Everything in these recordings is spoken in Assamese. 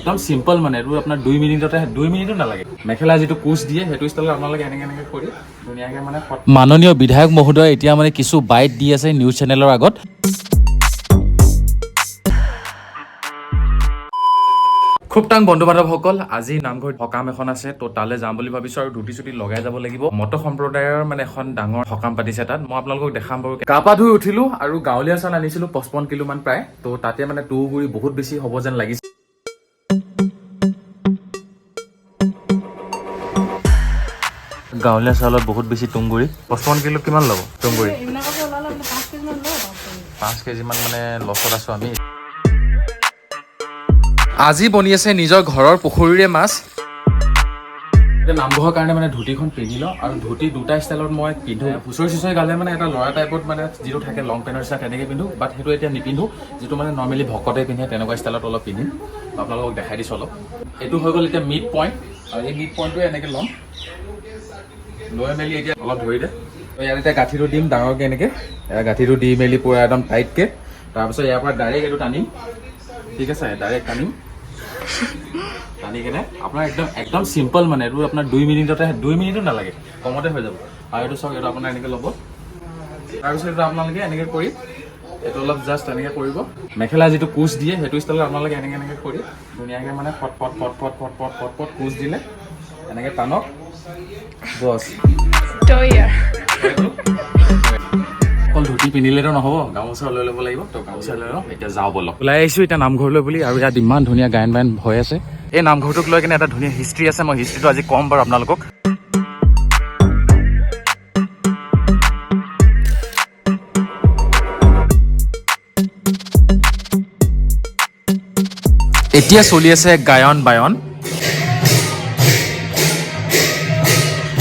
একদম সিম্পল মানে এইটো আপোনাৰ 2 মিনিটতে 2 মিনিটো নালাগে মেখেলা যেটো কোচ দিয়ে হেতু ষ্টাইলত আপোনালোকে এনেকে কৰি ধুনীয়াকে মানে মাননীয় বিধায়ক মহোদয় এতিয়া মানে কিছু বাইট দি আছে নিউজ চেনেলৰ আগত খুব টাং বন্ধু বান্ধৱসকল আজি নামঘৰত সকাম এখন আছে তো তালে যাম বুলি ভাবিছো আৰু ধুতি চুটি লগাই যাব লাগিব মত সম্প্ৰদায়ৰ মানে এখন ডাঙৰ সকাম পাতিছে তাত মই আপোনালোকক দেখাম বাৰু কাপা ধুই উঠিলো আৰু গাঁৱলীয়া চাল আনিছিলো 55 কিলো মান প্ৰায় তো তাতে মানে তুগুৰি বহুত বেছি হ'ব যেন লাগিছে গাঁৱলীয়া চাউলত বহুত বেছি তুংগুৰি 55 কিলো কিমান ল'ব তুংগুৰি 5 কেজি মান মানে লছত আছো আমি আজি বনি আছে নিজৰ ঘৰৰ পুখুৰীৰে মাছ নামঘৰৰ কাৰণে মানে ধুতিখন পিন্ধিলো আৰু ধুতি দুটা ষ্টাইলত মই পিন্ধো হুঁচৰি চুঁচৰি গালে মানে এটা ল'ৰা টাইপত মানে যিটো থাকে লং পেণ্টৰ নিচিনা তেনেকৈ পিন্ধো বাট সেইটো এতিয়া নিপিন্ধো যিটো মানে নৰ্মেলি ভকতে পিন্ধে তেনেকুৱা ষ্টাইলত অলপ পিন্ধিম আপোনালোকক দেখাই দিছোঁ অলপ এইটো হৈ গ'ল এতিয়া মিড পইণ্ট আৰু এই মিড পইণ্টটোৱে এনেকৈ ল'ম লৈ মেলি এতিয়া অলপ ধৰি দে ইয়াত এতিয়া গাঁঠিটো দিম ডাঙৰকৈ এনেকৈ গাঁঠিটো দি মেলি পূৰা একদম টাইটকৈ তাৰপিছত ইয়াৰ পৰা ডাইৰেক্ট এইটো টানিম ঠিক আছে ডাইৰেক্ট টানিম টানি কেনে আপোনাৰ একদম সিম্পল মানে এইটো আপোনাৰ 2 মিনিটতে 2 মিনিটো নালাগে কমতে হৈ যাব আৰু এইটো চাওক এইটো আপোনাৰ এনেকৈ ল'ব তাৰপিছত এইটো আপোনালোকে এনেকৈ কৰি এইটো অলপ জাষ্ট এনেকৈ কৰিব মেখেলা যিটো কোচ দিয়ে সেইটো ষ্টাইলত আপোনালোকে এনেকৈ কৰি ধুনীয়াকৈ মানে ফট ফট ফট ফট ফট ফট ফট ফট কোচ দিলে এনেকৈ টানক বছ অকল ধুতি পিন্ধিলেতো নহ'ব গামোচা লৈ ল'ব লাগিব তো গামোচা লৈ লওঁ এতিয়া যাওঁ বলক ওলাই আহিছোঁ এতিয়া নামঘৰলৈ বুলি আৰু ইয়াত ইমান ধুনীয়া গায়ন বায়ন হৈ আছে এই নামঘৰটোক লৈ কিনে এটা ধুনীয়া হিষ্ট্ৰী আছে মই হিষ্ট্ৰীটো আজি ক'ম বাৰু আপোনালোকক এতিয়া চলি আছে গায়ন বায়ন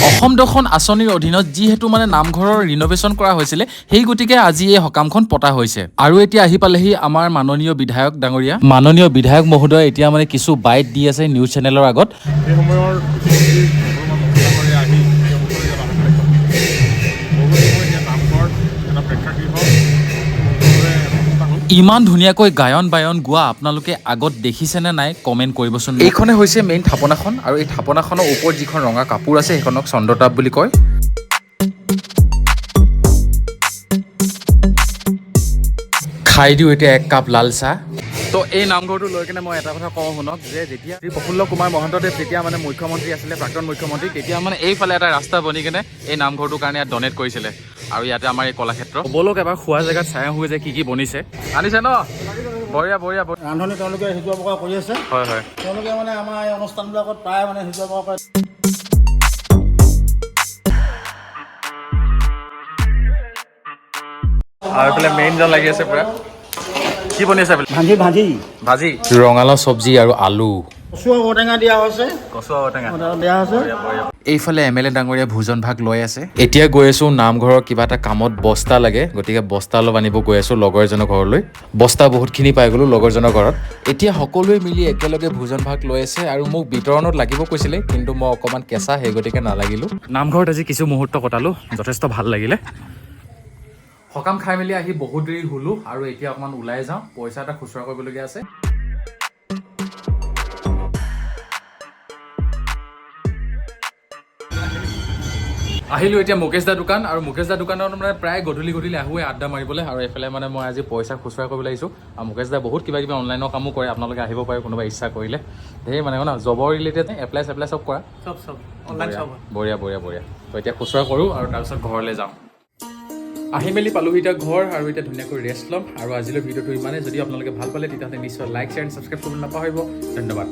অসম দৰ্শন আঁচনিৰ অধীনত যিহেতু মানে নামঘৰৰ ৰিন'ভেশ্যন কৰা হৈছিলে সেই গতিকে আজি এই সকামখন পতা হৈছে আৰু এতিয়া আহি পালেহি আমাৰ মাননীয় বিধায়ক ডাঙৰীয়া মাননীয় বিধায়ক মহোদয় এতিয়া মানে কিছু বাইট দি আছে নিউজ চেনেলৰ আগত ইমান ধুনীয়াকৈ গায়ন বায়ন গোৱা আপোনালোকে আগত দেখিছেনে নাই কমেণ্ট কৰিবচোন এইখনে হৈছে মেইন থাপনাখন আৰু এই থাপনাখনৰ ওপৰত যিখন ৰঙা কাপোৰ আছে সেইখনক চন্দ্ৰতাপ বুলি কয় খাই দিওঁ এতিয়া 1 কাপ লাল চাহ তো এই নামঘৰটো লৈ কিনে মই এটা কথা কওঁ শুনক যে যেতিয়া শ্ৰী প্ৰফুল্ল কুমাৰ মহন্তদেৱ যেতিয়া মানে মুখ্যমন্ত্ৰী আছিলে প্ৰাক্তন মুখ্যমন্ত্ৰী তেতিয়া মানে এইফালে এটা ৰাস্তা বনি কিনে এই নামঘৰটোৰ কাৰণে ইয়াত ডনেট কৰিছিলে আৰু ইয়াতে আমাৰ এই কলাক্ষেত্ৰ বলক এবাৰ খোৱা জেগাত চাই আহোঁ যে কি বনিছে আনিছে ন বঢ়িয়া বঢ়িয়া ৰান্ধনি তেওঁলোকে শিকোৱা পকা কৰি আছে হয় হয় তেওঁলোকে মানে আমাৰ এই অনুষ্ঠানবিলাকত প্ৰায় মানে শিকোৱা পকা কৰে আৰু এইফালে মেইনজন লাগি আছে পুৰা কি বনি আছে ভাজি ভাজি ৰঙালাও চব্জি আৰু আলু কচু ঔটেঙা দিয়া হৈছে দিয়া হৈছে এইফালে MLA ডাঙৰীয়া ভোজন ভাগ লৈ আছে এতিয়া গৈ আছো নামঘৰৰ কিবা এটা কামত বস্তা লাগে গতিকে বস্তা অলপ আনিব গৈ আছো লগৰ এজনৰ ঘৰলৈ বস্তা বহুতখিনি পাই গ'লো লগৰজনৰ ঘৰত এতিয়া সকলোৱে মিলি একেলগে ভোজন ভাগ লৈ আছে আৰু মোক বিতৰণত লাগিব কৈছিলে কিন্তু মই অকণমান কেঁচা সেই গতিকে নালাগিলো নামঘৰত আজি কিছু মুহূৰ্ত কটালো যথেষ্ট ভাল লাগিলে সকাম খাই মেলি আহি বহুত দেৰি হ'লো আৰু এতিয়া অকণমান ওলাই যাওঁ পইচা এটা খুচুৰা কৰিবলগীয়া আছে আহিলোঁ এতিয়া মুকেশ দা দোকান আৰু মুকেশ দা দোকানত মানে প্ৰায় গধূলি আহোঁ আড্ডা মাৰিবলৈ আৰু এইফালে মানে মই আজি পইচা খুচুৰা কৰিবলৈ আহিছোঁ আৰু মুকেশ দা বহুত কিবা কিবি অনলাইনৰ কামো কৰে আপোনালোকে আহিব পাৰে কোনোবা ইচ্ছা কৰিলে ধেৰ মানে ন জবৰ ৰিলেটেড এপ্লাই চব কৰা চব অনলাইন চব বঢ়িয়া তো এতিয়া খুচুৰা কৰোঁ আৰু তাৰপিছত ঘৰলৈ যাওঁ আহি মেলি পালোহি এতিয়া ঘৰ আৰু এতিয়া ধুনীয়াকৈ ৰেষ্ট ল'ম আৰু আজিলৈ ভিডিঅ'টো ইমানেই যদি আপোনালোকে ভাল পালে তেতিয়াহ'লে নিশ্চয় লাইক শ্বেয়াৰ এণ্ড ছাবস্ক্ৰাইব কৰিবলৈ নাপাহৰিব ধন্যবাদ